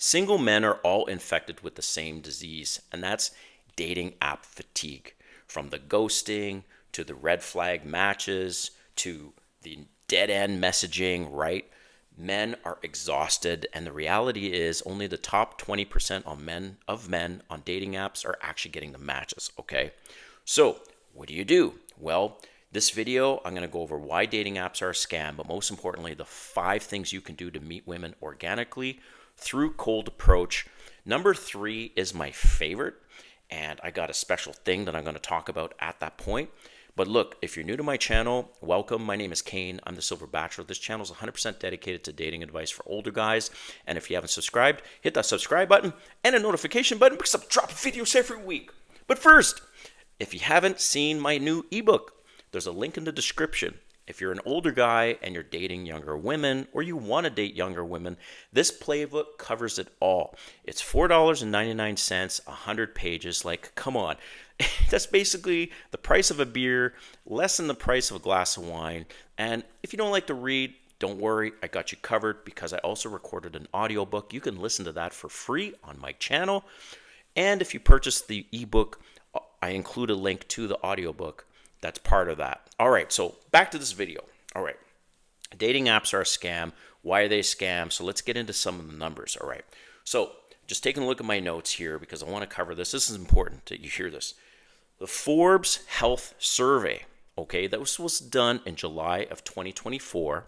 Single men are all infected with the same disease, and that's dating app fatigue. From the ghosting to the red flag matches to the dead end messaging, right? Men are exhausted, and the reality is only the top 20% of men on dating apps are actually getting the matches, okay? So, what do you do? Well, this video, I'm going to go over why dating apps are a scam, but most importantly, the 5 things you can do to meet women organically through cold approach. Number 3 is my favorite, and I got a special thing that I'm going to talk about at that point. But look, if you're new to my channel, welcome. My name is Kane. I'm the Silver Bachelor. This channel is 100% dedicated to dating advice for older guys. And if you haven't subscribed, hit that subscribe button and a notification button because I'm dropping videos every week. But first, if you haven't seen my new ebook, there's a link in the description. If you're an older guy and you're dating younger women or you want to date younger women, this playbook covers it all. It's $4.99, 100 pages. Like, come on. That's basically the price of a beer, less than the price of a glass of wine. And if you don't like to read, don't worry, I got you covered because I also recorded an audiobook. You can listen to that for free on my channel. And if you purchase the ebook, I include a link to the audiobook. That's part of that. All right, so back to this video. All right, dating apps are a scam. Why are they a scam? So let's get into some of the numbers. All right, so just taking a look at my notes here because I want to cover this. This is important that you hear this. The Forbes Health Survey, okay, that was done in July of 2024.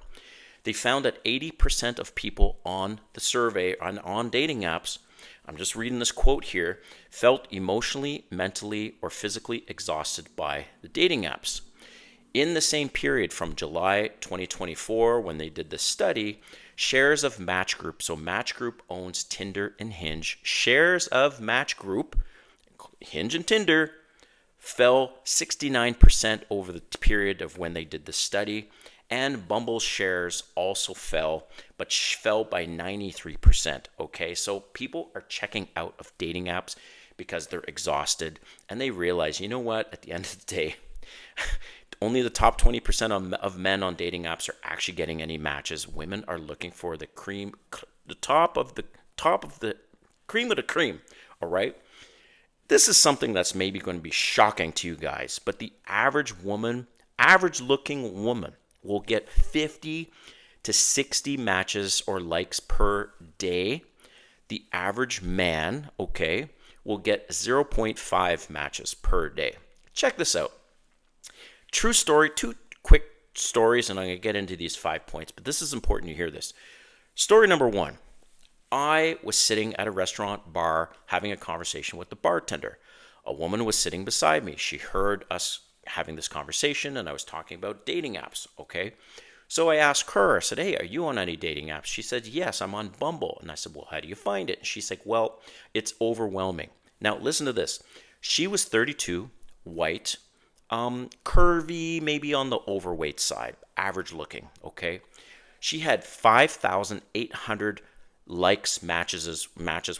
They found that 80% of people on the survey on dating apps, I'm just reading this quote here, felt emotionally, mentally, or physically exhausted by the dating apps. In the same period from July 2024, when they did this study, shares of Match Group, so Match Group owns Tinder and Hinge, shares of Match Group, Hinge and Tinder, fell 69% over the period of when they did the study. And Bumble's shares also fell, but fell by 93%. Okay, so people are checking out of dating apps because they're exhausted and they realize, you know what, at the end of the day, only the top 20% of men on dating apps are actually getting any matches. Women are looking for the cream, the top of the cream of the cream. All right. This is something that's maybe going to be shocking to you guys, but the average looking woman will get 50 to 60 matches or likes per day. The average man, okay, will get 0.5 matches per day. Check this out. True story, 2 quick stories, and I'm going to get into these 5 points, but this is important you hear this. Story number 1. I was sitting at a restaurant bar having a conversation with the bartender. A woman was sitting beside me. She heard us having this conversation, and I was talking about dating apps, okay? So I asked her, I said, hey, are you on any dating apps? She said, yes, I'm on Bumble. And I said, well, how do you find it? And she's like, well, it's overwhelming. Now, listen to this. She was 32, white, curvy, maybe on the overweight side, average looking, okay? She had 5,800 likes, matches,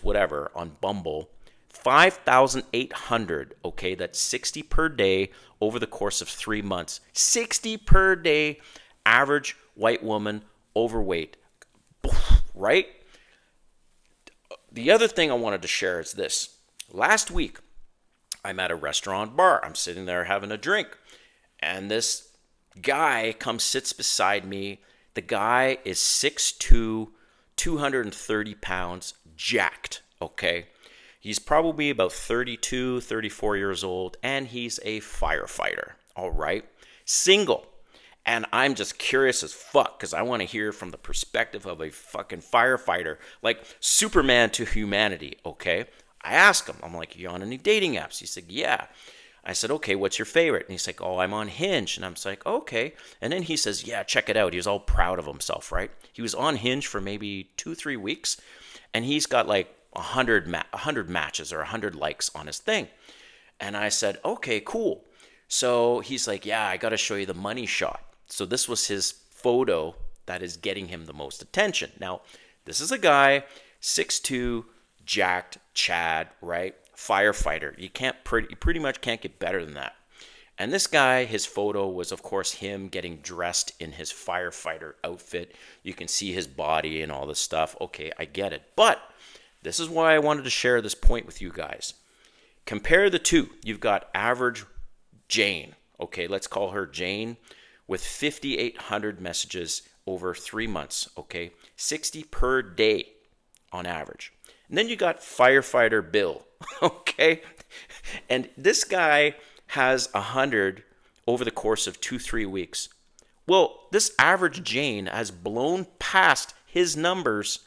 whatever, on Bumble. 5,800, okay? That's 60 per day over the course of 3 months. 60 per day, average white woman, overweight, right? The other thing I wanted to share is this. Last week, I'm at a restaurant bar. I'm sitting there having a drink, and this guy comes, sits beside me. The guy is 6'2", 230 pounds, jacked, okay? He's probably about 32, 34 years old, and he's a firefighter, all right? Single. And I'm just curious as fuck because I want to hear from the perspective of a fucking firefighter, like Superman to humanity, okay? I asked him, I'm like, you on any dating apps? He said, yeah. I said, okay, what's your favorite? And he's like, oh, I'm on Hinge. And I'm like, okay. And then he says, yeah, check it out. He was all proud of himself, right? He was on Hinge for maybe 2-3 weeks, and he's got like 100 matches or 100 likes on his thing. And I said, okay, cool. So he's like, yeah, I got to show you the money shot. So this was his photo that is getting him the most attention. Now, this is a guy, 6'2", jacked, Chad, right? Firefighter. You pretty much can't get better than that. And this guy, his photo was, of course, him getting dressed in his firefighter outfit. You can see his body and all this stuff. Okay, I get it. But This is why I wanted to share this point with you guys. Compare the two. You've got average Jane. Okay, let's call her Jane, with 5,800 messages over 3 months. Okay, 60 per day on average. And then you got Firefighter Bill. Okay, and this guy has 100 over the course of 2-3 weeks. Well, this average Jane has blown past his numbers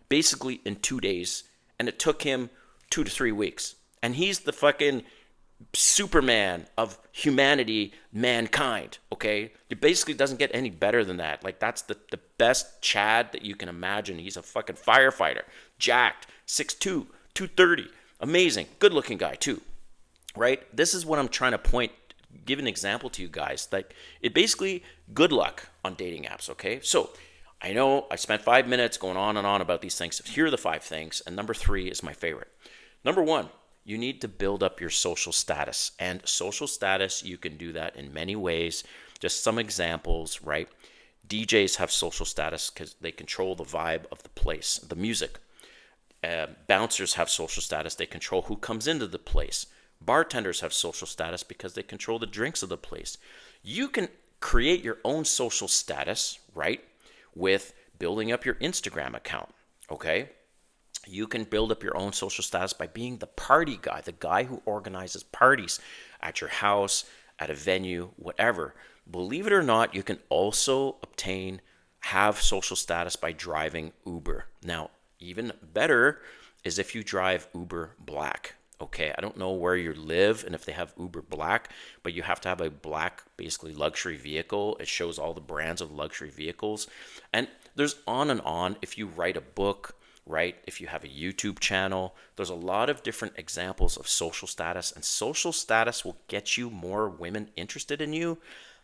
basically in 2 days, and it took him 2 to 3 weeks. And he's the fucking Superman of humanity, mankind. Okay, it basically doesn't get any better than that. Like, that's the best Chad that you can imagine. He's a fucking firefighter, jacked, 6'2", 230, amazing, good looking guy too, right? This is what I'm trying to give an example to you guys. Like, it basically, good luck on dating apps. Okay, so I know I spent 5 minutes going on and on about these things. Here are the 5 things, and number 3 is my favorite. Number 1, you need to build up your social status. And social status, you can do that in many ways. Just some examples, right? DJs have social status because they control the vibe of the place, the music. Bouncers have social status. They control who comes into the place. Bartenders have social status because they control the drinks of the place. You can create your own social status, right, with building up your Instagram account, okay? You can build up your own social status by being the party guy, the guy who organizes parties at your house, at a venue, whatever. Believe it or not, you can also have social status by driving Uber. Now, even better is if you drive Uber Black. Okay, I don't know where you live and if they have Uber Black, but you have to have a black, basically luxury vehicle. It shows all the brands of luxury vehicles. And there's on and on. If you write a book, right? If you have a YouTube channel, there's a lot of different examples of social status, and social status will get you more women interested in you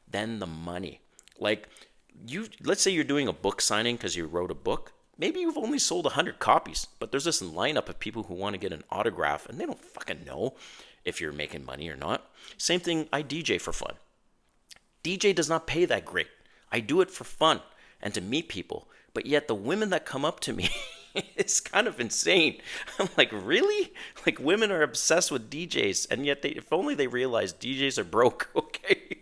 than the money. Like, let's say you're doing a book signing because you wrote a book. Maybe you've only sold 100 copies, but there's this lineup of people who want to get an autograph, and they don't fucking know if you're making money or not. Same thing, I DJ for fun. DJ does not pay that great. I do it for fun and to meet people, but yet the women that come up to me, it's kind of insane. I'm like, really? Like, women are obsessed with DJs, and yet if only they realize DJs are broke, okay?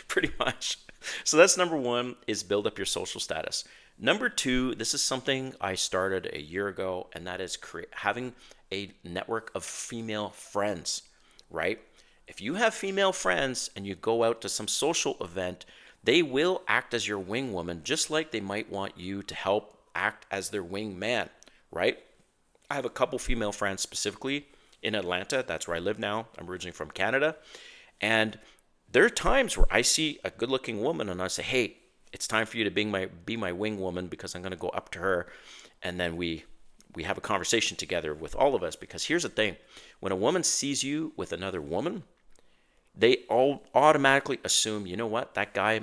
Pretty much. So that's number 1, is build up your social status. Number 2, this is something I started a year ago, and that is having a network of female friends, right? If you have female friends and you go out to some social event, they will act as your wing woman, just like they might want you to help act as their wing man, right? I have a couple female friends specifically in Atlanta. That's where I live now. I'm originally from Canada. And there are times where I see a good-looking woman and I say, hey, it's time for you to be my wing woman, because I'm going to go up to her. And then we have a conversation together with all of us. Because here's the thing. When a woman sees you with another woman, they all automatically assume, you know what, that guy,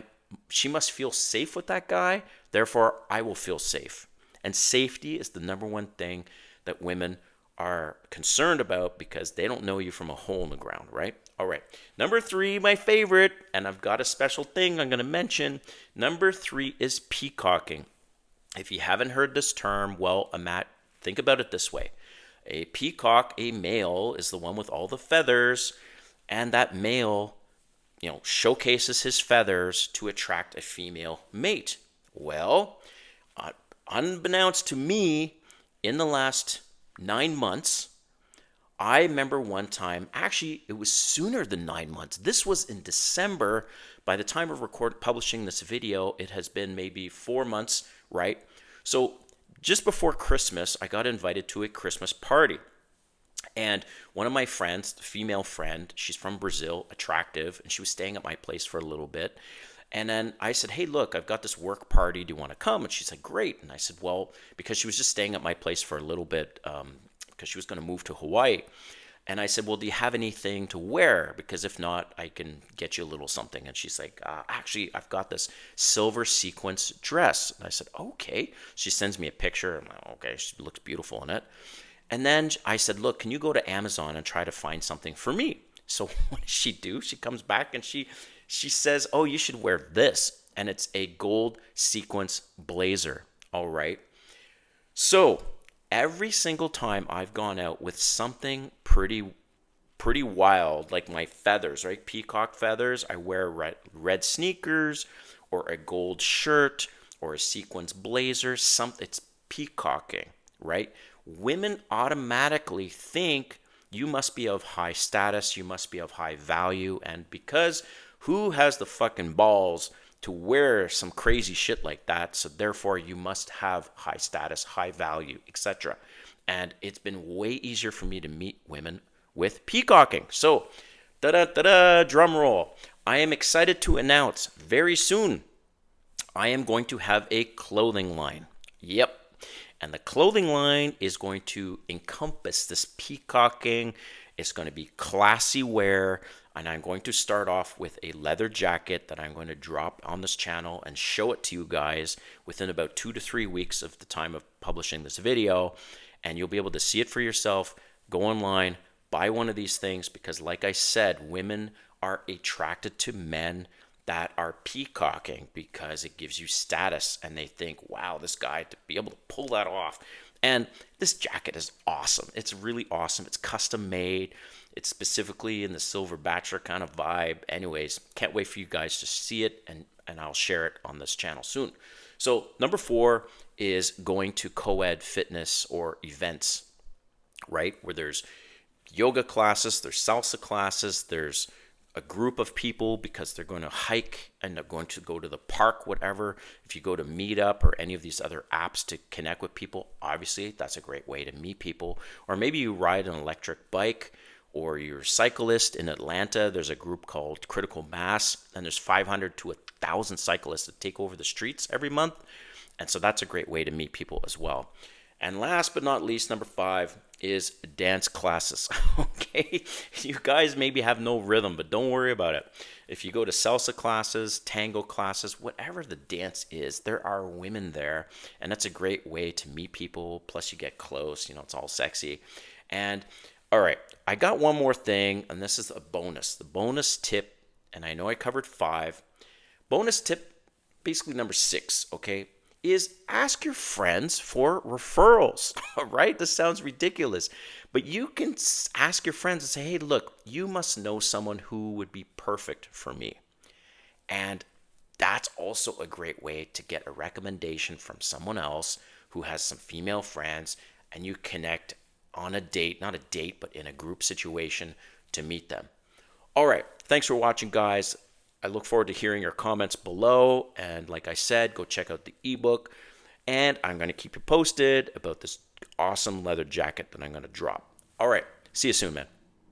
she must feel safe with that guy. Therefore, I will feel safe. And safety is the number 1 thing that women are concerned about, because they don't know you from a hole in the ground, right? All right. Number 3, my favorite, and I've got a special thing I'm going to mention. Number 3 is peacocking. If you haven't heard this term, well, think about it this way. A peacock, a male, is the one with all the feathers, and that male, showcases his feathers to attract a female mate. Well, unbeknownst to me, in the last 9 months, I remember one time, actually, it was sooner than 9 months. This was in December. By the time of publishing this video, it has been maybe 4 months, right? So just before Christmas, I got invited to a Christmas party. And one of my friends, the female friend, she's from Brazil, attractive, and she was staying at my place for a little bit. And then I said, hey, look, I've got this work party. Do you want to come? And she said, great. And I said, well, because she was just staying at my place for a little bit, because she was going to move to Hawaii. And I said, well, do you have anything to wear? Because if not, I can get you a little something. And she's like, actually, I've got this silver sequence dress. And I said, okay. She sends me a picture. I'm like, okay, she looks beautiful in it. And then I said, look, can you go to Amazon and try to find something for me? So what does she do? She comes back and she says, oh, you should wear this. And it's a gold sequence blazer. All right. So Every single time I've gone out with something pretty wild, like my feathers, right? Peacock feathers. I wear red sneakers or a gold shirt or a sequins blazer. It's peacocking, right? Women automatically think you must be of high status, you must be of high value, and because who has the fucking balls to wear some crazy shit like that? So therefore, you must have high status, high value, etc. And it's been way easier for me to meet women with peacocking. So, da da da da, drum roll. I am excited to announce very soon I am going to have a clothing line. Yep. And the clothing line is going to encompass this peacocking. It's going to be classy wear. And I'm going to start off with a leather jacket that I'm going to drop on this channel and show it to you guys within about 2 to 3 weeks of the time of publishing this video. And you'll be able to see it for yourself. Go online, buy one of these things because, like I said, women are attracted to men that are peacocking because it gives you status and they think, wow, this guy, to be able to pull that off. And this jacket is awesome. It's really awesome. It's custom made. It's specifically in the silver bachelor kind of vibe. Anyways, can't wait for you guys to see it, and I'll share it on this channel soon. So number 4 is going to co-ed fitness or events, right? Where there's yoga classes, there's salsa classes, there's a group of people because they're going to hike and they're going to go to the park, whatever. If you go to Meetup or any of these other apps to connect with people, obviously that's a great way to meet people. Or maybe you ride an electric bike, or you're a cyclist in Atlanta. There's a group called Critical Mass, and there's 500 to 1,000 cyclists that take over the streets every month. And so that's a great way to meet people as well. And last but not least, number 5 is dance classes. Okay, you guys maybe have no rhythm, but don't worry about it. If you go to salsa classes, tango classes, whatever the dance is, there are women there, and that's a great way to meet people. Plus you get close, it's all sexy. And all right, I got one more thing, and this is a bonus. The bonus tip, and I know I covered 5. Bonus tip, basically number 6, okay, is ask your friends for referrals, right? This sounds ridiculous, but you can ask your friends and say, hey, look, you must know someone who would be perfect for me. And that's also a great way to get a recommendation from someone else who has some female friends, and you connect on a date, not a date, but in a group situation to meet them. All right, thanks for watching, guys. I look forward to hearing your comments below. And like I said, go check out the ebook. And I'm going to keep you posted about this awesome leather jacket that I'm going to drop. All right, see you soon, man.